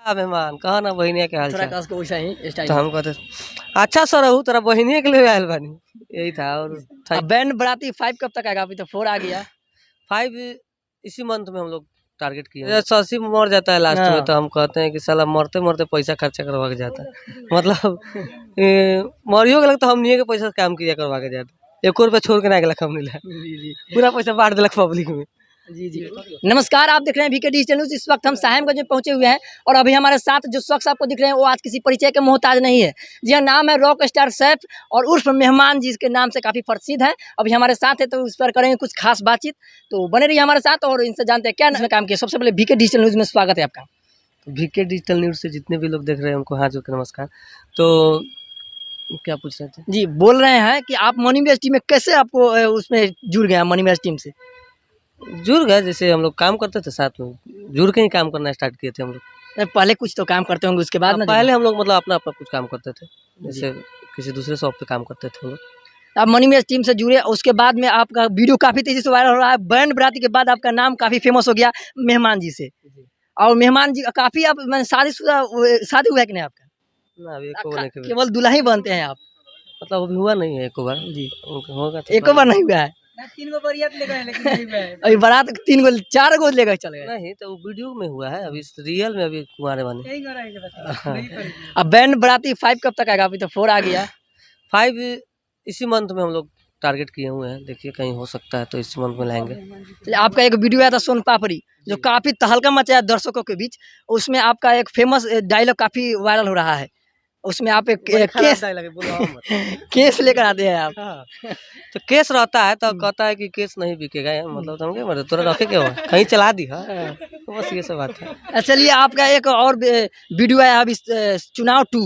मेहमान कहा ना बहनिया के हाल थोड़ा चाल। कस को वैसा ही स्टाइल तो हम कहते अच्छा सर रहू तेरा बहनिया के लिए आयल बानी यही था। और अब बैंड बराती 5 कब तक आएगा? अभी तो 4 आ गया। 5 इसी मंथ में हम लोग टारगेट किए हैं। 80 मर जाता है लास्ट में, तो हम कहते हैं कि साला मरते मरते पैसा खर्चा करवा के जाता है। मतलब मरियो गलक तो हम नहीं के पैसा काम किया करवा के जाता, 1 रुपया छोड़ के ना गलक हम नहीं पूरा पैसा बांट दिलक पब्लिक में। जी जी नमस्कार, आप देख रहे हैं वीके डिजिटल न्यूज। इस वक्त हम साहेबगंज में पहुंचे हुए हैं और अभी हमारे साथ जो शख्स आपको दिख रहे हैं वो आज किसी परिचय के मोहताज नहीं है। जी हाँ, नाम है रॉक स्टार सैफ और उर्फ मेहमान जी के नाम से काफ़ी प्रसिद्ध है। अभी हमारे साथ है तो उस पर करेंगे कुछ खास बातचीत, तो बने रहिए हमारे साथ और इनसे जानते हैं क्या इसमें काम किया। सबसे पहले वीके डिजिटल न्यूज में स्वागत है आपका। वीके डिजिटल न्यूज से जितने भी लोग देख रहे हैं उनको हाथ जोड़ के नमस्कार। तो क्या पूछ रहे थे? जी, बोल रहे हैं कि आप मनी मेज टीम में कैसे आपको उसमें जुड़ गए हैं मनी मेज टीम से? जुड़ गए, जैसे हम लोग काम करते थे साथ में, जुड़ के ही काम करना स्टार्ट किए थे हम लोग। पहले कुछ तो काम करते होंगे उसके बाद ना? पहले हम लोग मतलब अपना अपना कुछ काम करते थे, जैसे किसी दूसरे शॉप पे काम करते थे हम लोग। आप मनी मेज टीम से जुड़े, उसके बाद में आपका वीडियो काफ़ी तेजी से वायरल हो रहा है। बैंड बराती के बाद आपका नाम काफ़ी फेमस हो गया मेहमान जी से। और मेहमान जी काफ़ी आप मैंने शादी हुआ है कि नहीं आपका? ना अभी एको नहीं किया। केवल दुल्हा ही बनते हैं आप? मतलब अभी हुआ नहीं है एको बार जी, होगा तो एको बार नहीं हुआ है? 3 गो बरियात ले गए लेकिन नहीं हुआ है। अभी बारात 3 गो 4 गो लेकर चले गए। नहीं, तो वो वीडियो में हुआ है, अभी रियल में अभी कुंवारे बने। यही हो रहा है बस नहीं करेंगे। अब बैंड बराती 5 कब तक आएगा? अभी तो 4 आ गया। 5 इसी मंथ में हम लोग टारगेट किए हुए हैं, देखिए कहीं हो सकता है तो इसी मंथ में लाएंगे। चलिए, आपका एक वीडियो आया था सोन पापड़ी जो काफ़ी तहलका मचाया दर्शकों के बीच। उसमें आपका एक फेमस डायलॉग काफ़ी वायरल हो रहा है। उसमें आप एक केस लेकर आते हैं आप। तो केस रहता है तो कहता है कि केस नहीं बिकेगा, मतलब समझे, मतलब तोरा रखे क्या हुआ कहीं चला दी है, तो बस ये सब बात है। चलिए, आपका एक और वीडियो आया अभी चुनाव 2,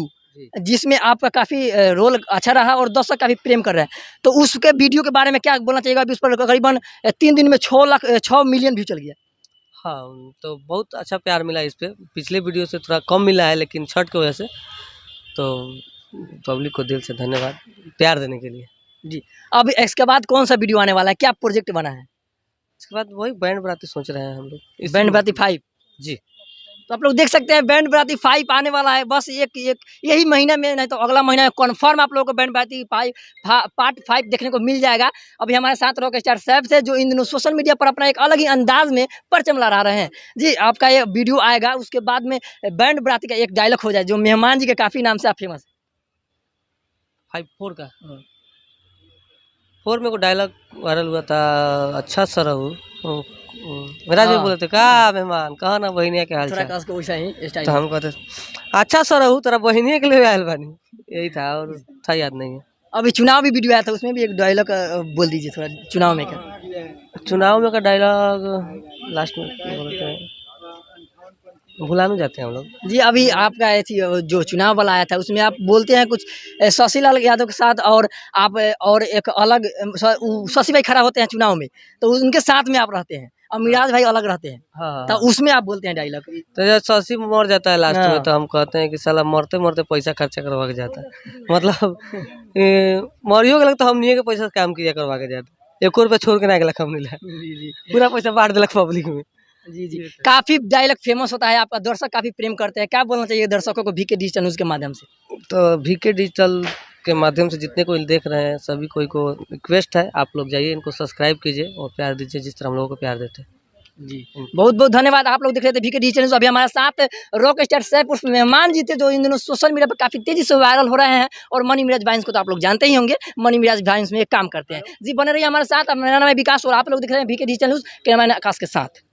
जिसमें आपका काफ़ी रोल अच्छा रहा और दर्शक काफ़ी प्रेम कर रहे हैं, तो उसके वीडियो के बारे में क्या बोलना चाहिएगा? अभी उस पर करीबन 3 दिन में 6 मिलियन व्यू चल गया। हाँ, तो बहुत अच्छा प्यार मिला इस पे। पिछले वीडियो से थोड़ा कम मिला है, लेकिन छठ की वजह से। तो पब्लिक को दिल से धन्यवाद प्यार देने के लिए। जी, अब इसके बाद कौन सा वीडियो आने वाला है? क्या प्रोजेक्ट बना है? इसके बाद वही बैंड बराती सोच रहे हैं हम लोग। बैंड बराती 5 जी, तो आप लोग देख सकते हैं बैंड बराती 5 आने वाला है। बस एक यही महीने में, नहीं तो अगला महीना में कन्फर्म आप लोगों को बैंड बराती 5 पार्ट 5 देखने को मिल जाएगा। अभी हमारे साथ रॉक स्टार सैफ थे जो इन दिनों सोशल मीडिया पर अपना एक अलग ही अंदाज में परचम लहरा रहे हैं। जी, आपका ये वीडियो आएगा, उसके बाद में बैंड बराती का एक डायलॉग हो जाए जो मेहमान जी के काफ़ी नाम से आप फेमस। 4 का 4 में को डायलॉग वायरल हुआ था, अच्छा सा रहू। मेरा जो बोले थे का मेहमान कहा ना बहनिया के हाल थोड़ा चाल। कस को वैसा ही स्टाइल। तो हम कहते अच्छा सा रहू तेरा बहनिया के लिए आयल बानी यही था, और था याद नहीं है। अभी चुनाव भी वीडियो आया था, उसमें भी एक डायलॉग बोल दीजिए थोड़ा चुनाव में का। चुनाव में का डायलॉग लास्ट में बोलते हैं, भुला नहीं जाते हैं हम लोग। जी, अभी आपका ऐसी जो चुनाव वाला आया था उसमें आप बोलते हैं कुछ शशि लाल यादव के साथ, और आप और एक अलग शशि भाई खड़ा होते हैं चुनाव में, तो उनके साथ में आप रहते हैं और मिराज भाई अलग रहते हैं। हाँ, तो उसमें आप बोलते हैं डायलॉग। तो जब 80 मर जाता है लास्ट में, तो हम कहते हैं कि साला मरते मरते पैसा खर्चा करवा के जाता है। मतलब मरियो गलक तो हम नहीं के पैसा काम किया करवा के जाता, 1 रुपया छोड़ के ना गलक हम नहीं पूरा पैसा बांट दिलक पब्लिक में। जी जी, काफ़ी डायलॉग फेमस होता है आपका, दर्शक काफ़ी प्रेम करते हैं। क्या बोलना चाहिए दर्शकों को वीके डिजिटल न्यूज़ के माध्यम से? तो वीके डिजिटल के माध्यम से जितने कोई देख रहे हैं सभी कोई को रिक्वेस्ट है, आप लोग जाइए इनको सब्सक्राइब कीजिए और प्यार दीजिए जिस तरह हम लोगों को प्यार देते हैं। जी, बहुत बहुत धन्यवाद। आप लोग देख रहे थे वीके डिजिटल न्यूज़। अभी हमारे साथ रॉक स्टार सैफ उर्फ मेहमान जी थे जो इन दिनों सोशल मीडिया पर काफ़ी तेजी से वायरल हो रहे हैं, और मनी मिराज वाइन्स को तो आप लोग जानते ही होंगे, मनी मिराज वाइन्स में एक काम करते हैं। जी, बने रहिए हमारे साथ। अब मेरा नाम है विकास और आप लोग देख रहे हैं वीके डिजिटल न्यूज़, कैमरामैन आकाश के साथ।